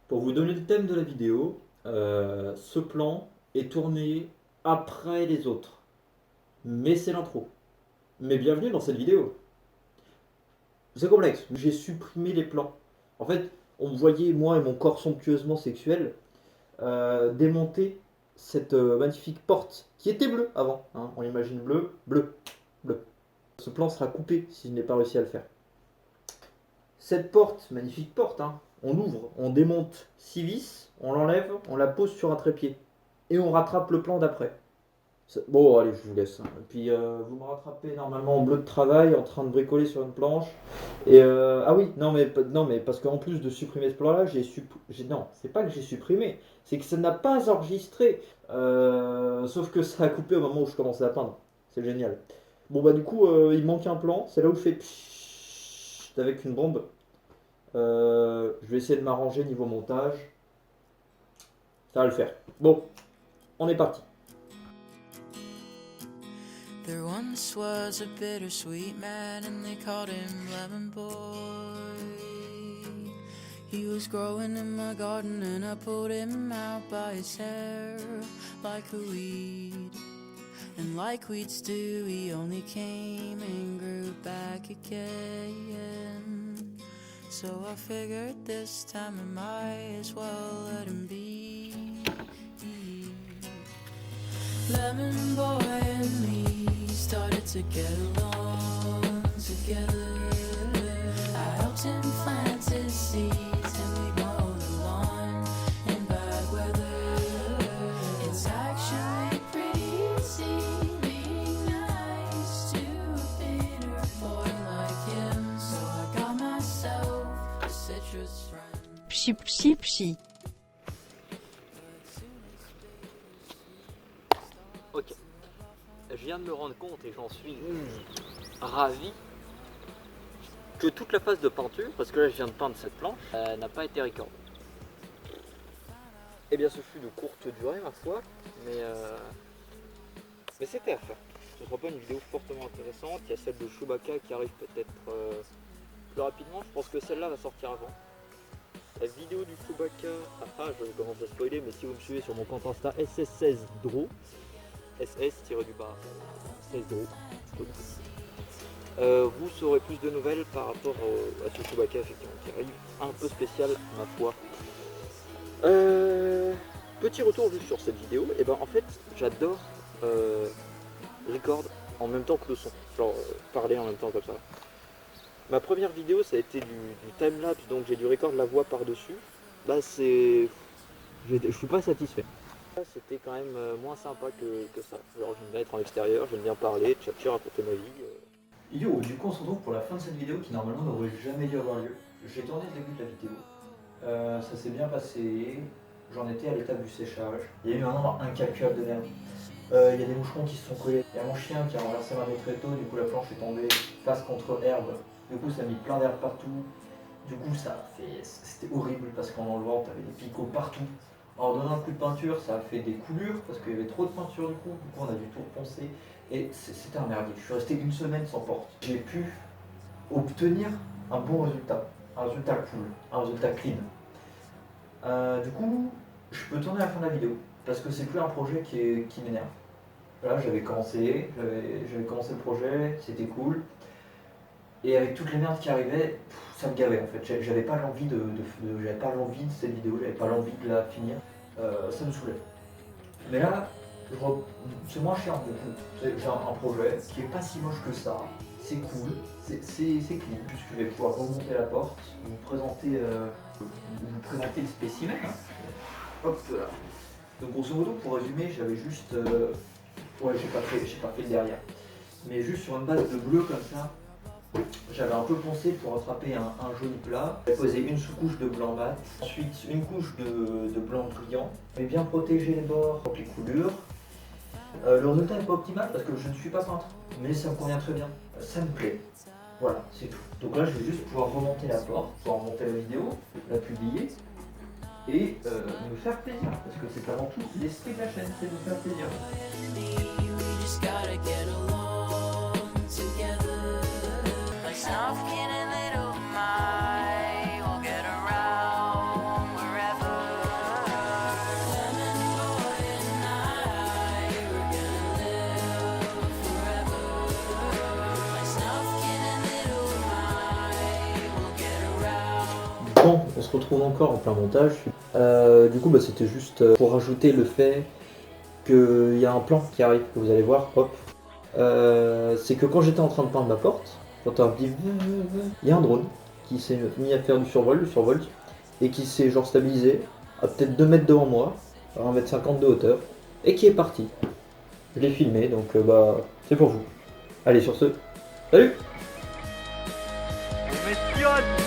Pour vous donner le thème de la vidéo, ce plan est tourné après les autres. Mais c'est l'intro. Mais bienvenue dans cette vidéo. C'est complexe, j'ai supprimé les plans. En fait, on me voyait, moi et mon corps somptueusement sexuel, démonter cette magnifique porte qui était bleue avant. Hein. On imagine bleu, bleu, bleu. Ce plan sera coupé si je n'ai pas réussi à le faire. Cette porte, magnifique porte, hein, on l'ouvre, on démonte 6 vis, on l'enlève, on la pose sur un trépied. Et on rattrape le plan d'après. Bon, allez, je vous laisse. Hein. Et puis, vous me rattrapez normalement en bleu de travail, en train de bricoler sur une planche. Et ah oui, non, mais parce qu'en plus de supprimer ce plan-là, non, c'est pas que j'ai supprimé, c'est que ça n'a pas enregistré. Sauf que ça a coupé au moment où je commençais à peindre. C'est génial. Bon, bah, du coup, il manque un plan. C'est là où je fais pssst avec une bombe. Je vais essayer de m'arranger niveau montage. Ça va le faire. Bon, on est parti. There once was a bittersweet man and they called him Lemon Boy. He was growing in my garden and I pulled him out by his hair like a weed. And like weeds do, he only came and grew back again. So I figured this time I might as well let him be. Lemon Boy and me started to get along together. I helped him plant his seeds and we mowed the lawn in bad weather. It's actually pretty easy being nice to a bitter boy like him. So I got myself a citrus friend. Psi psi psi. Ok. Je viens de me rendre compte et j'en suis ravi que toute la phase de peinture, parce que là je viens de peindre cette planche, n'a pas été recordée. Eh bien ce fut de courte durée ma foi, mais c'était à faire. Ce ne sera pas une vidéo fortement intéressante. Il y a celle de Chewbacca qui arrive peut-être plus rapidement. Je pense que celle-là va sortir avant. La vidéo du Chewbacca, je commence à spoiler, mais si vous me suivez sur mon compte Insta SS16Draw, SS-du-bas 16 Draw, vous saurez plus de nouvelles par rapport à ce Chewbacca effectivement qui arrive, un peu spécial ma foi. Petit retour juste sur cette vidéo, et ben en fait j'adore record en même temps que le son, genre parler en même temps comme ça. Ma première vidéo ça a été du timelapse, donc j'ai dû record la voix par dessus. Là je suis pas satisfait. C'était quand même moins sympa que ça. Alors j'aime bien être en extérieur, j'aime bien parler, tchatcher, raconter ma vie. Yo, du coup on se retrouve pour la fin de cette vidéo qui normalement n'aurait jamais dû avoir lieu. J'ai tourné le début de la vidéo, ça s'est bien passé, j'en étais à l'étape du séchage. Il y a eu un nombre incalculable de merde. Il y a des moucherons qui se sont collés, il y a mon chien qui a renversé ma tréteau, du coup la planche est tombée face contre herbe. Du coup ça a mis plein d'herbe partout. Du coup c'était horrible parce qu'en enlevant t'avais des picots partout. En donnant un coup de peinture, ça a fait des coulures parce qu'il y avait trop de peinture du coup on a dû tout reponcer et c'était un merdier. Je suis resté une semaine sans porte. J'ai pu obtenir un bon résultat, un résultat cool, un résultat clean. Du coup, je peux tourner à la fin de la vidéo parce que c'est plus un projet qui m'énerve. Là, j'avais commencé le projet, c'était cool. Et avec toutes les merdes qui arrivaient, ça me gavait en fait. J'avais pas l'envie j'avais pas l'envie de cette vidéo, j'avais pas l'envie de la finir. Ça me saoulait. Mais là, c'est moins chiant du coup. J'ai un projet qui est pas si moche que ça. C'est cool, c'est clean. Puisque je vais pouvoir remonter la porte, vous présenter le spécimen. Hein. Hop là. Donc grosso modo, pour résumer, j'avais juste... ouais, j'ai pas fait le derrière. Mais juste sur une base de bleu comme ça, j'avais un peu poncé pour rattraper un joli plat. J'ai posé une sous-couche de blanc mat, ensuite une couche de blanc brillant. J'ai bien protégé les bords contre les coulures. Le résultat n'est pas optimal parce que je ne suis pas peintre, mais ça me convient très bien. Ça me plaît. Voilà, c'est tout. Donc là, je vais juste pouvoir remonter la porte, pouvoir remonter la vidéo, la publier et me faire plaisir. Parce que c'est avant tout l'esprit de la chaîne, c'est de me faire plaisir. Snufkin and little Mike will get around wherever Bon, on se retrouve encore en plein montage. Du coup, bah, c'était juste pour rajouter le fait qu'il y a un plan qui arrive, que vous allez voir, hop. C'est que quand j'étais en train de peindre ma porte, quand un petit... il y a un drone qui s'est mis à faire du survol, et qui s'est genre stabilisé à peut-être 2 mètres devant moi, à 1,50 m de hauteur, et qui est parti. Je l'ai filmé, donc bah, c'est pour vous. Allez, sur ce, salut! On m'espionne!